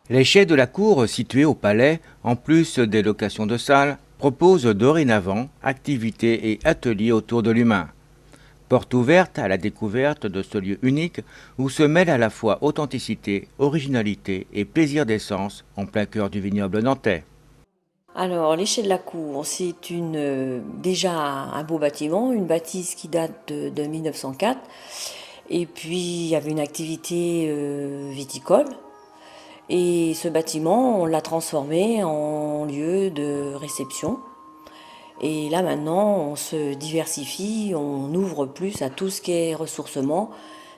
Les chais de la cour situés au palais, en plus des locations de salles, proposent dorénavant activités et ateliers autour de l'humain. Porte ouverte à la découverte de ce lieu unique où se mêlent à la fois authenticité, originalité et plaisir d'essence en plein cœur du vignoble nantais. Alors, les Chais de la Cour, c'est déjà un beau bâtiment, une bâtisse qui date de 1904. Et puis, il y avait une activité viticole. Et ce bâtiment, on l'a transformé en lieu de réception. Et là, maintenant, on se diversifie, on ouvre plus à tout ce qui est ressourcement,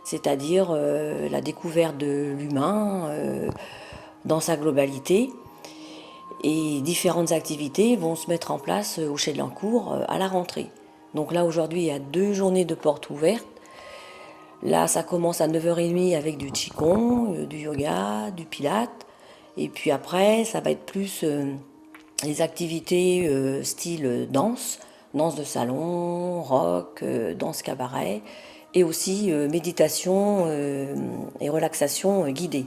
c'est-à-dire la découverte de l'humain dans sa globalité. Et différentes activités vont se mettre en place au Chai de Lancourt à la rentrée. Donc là, aujourd'hui, il y a 2 journées de portes ouvertes. Là, ça commence à 9h30 avec du Qigong, du yoga, du Pilates. Et puis après, ça va être plus les activités style danse, danse de salon, rock, danse cabaret, et aussi méditation et relaxation guidée.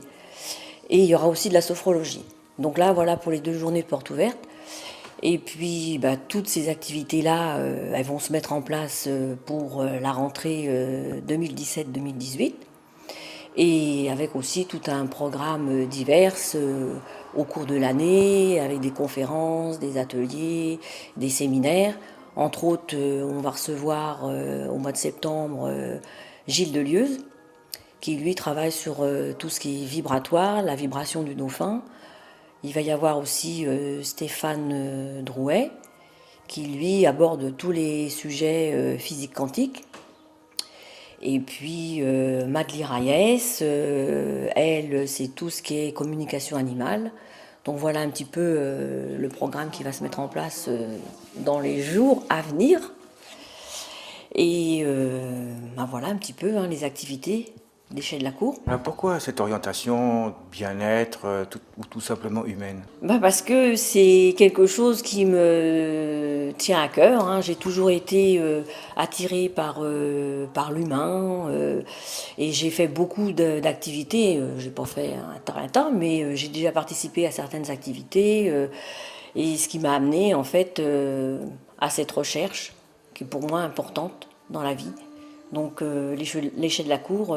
Et il y aura aussi de la sophrologie. Donc là, voilà pour les 2 journées de porte ouverte. Et puis, toutes ces activités-là, elles vont se mettre en place pour la rentrée 2017-2018. Et avec aussi tout un programme divers au cours de l'année, avec des conférences, des ateliers, des séminaires. Entre autres, on va recevoir au mois de septembre Gilles Delieuse, qui lui travaille sur tout ce qui est vibratoire, la vibration du dauphin. Il va y avoir aussi Stéphane Drouet, qui lui aborde tous les sujets physique quantique. Et puis Madly Reyes, elle, c'est tout ce qui est communication animale. Donc voilà un petit peu le programme qui va se mettre en place dans les jours à venir. Et voilà un petit peu les activités des Chais de la Cour. Alors pourquoi cette orientation bien-être ou tout simplement humaine? Parce que c'est quelque chose qui me tient à cœur, hein. J'ai toujours été attirée par l'humain et j'ai fait beaucoup d'activités. J'ai pas fait un tas, mais j'ai déjà participé à certaines activités et ce qui m'a amené en fait à cette recherche qui est pour moi importante dans la vie. Donc les Chais de la Cour,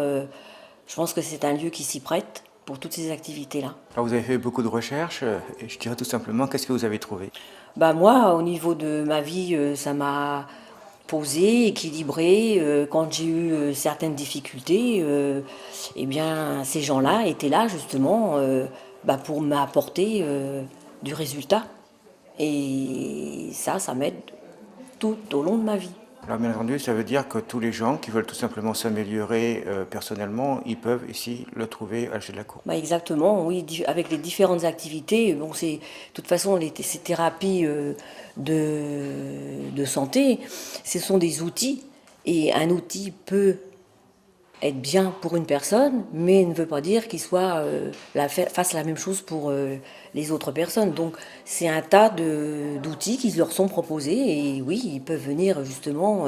je pense que c'est un lieu qui s'y prête pour toutes ces activités-là. Alors vous avez fait beaucoup de recherches et je dirais tout simplement, qu'est-ce que vous avez trouvé? Moi, au niveau de ma vie, ça m'a posé, équilibré. Quand j'ai eu certaines difficultés, eh bien, ces gens-là étaient là justement pour m'apporter du résultat. Et ça m'aide tout au long de ma vie. Alors bien entendu, ça veut dire que tous les gens qui veulent tout simplement s'améliorer personnellement, ils peuvent ici le trouver à Chais de la Cour. Exactement, oui, avec les différentes activités. Bon, de toute façon, ces thérapies de santé, ce sont des outils. Et un outil peut être bien pour une personne, mais ne veut pas dire qu'il fasse la même chose pour les autres personnes. Donc, c'est un tas d'outils qui leur sont proposés. Et oui, ils peuvent venir justement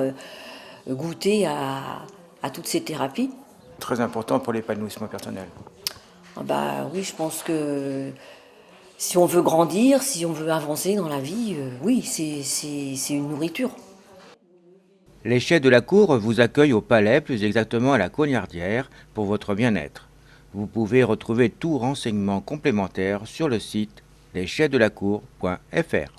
goûter à toutes ces thérapies. Très important pour l'épanouissement personnel. Oui, je pense que si on veut grandir, si on veut avancer dans la vie, oui, c'est une nourriture. Les Chais de la Cour vous accueillent au palais, plus exactement à la Cognardière, pour votre bien-être. Vous pouvez retrouver tout renseignement complémentaire sur le site leschaisedelacour.fr.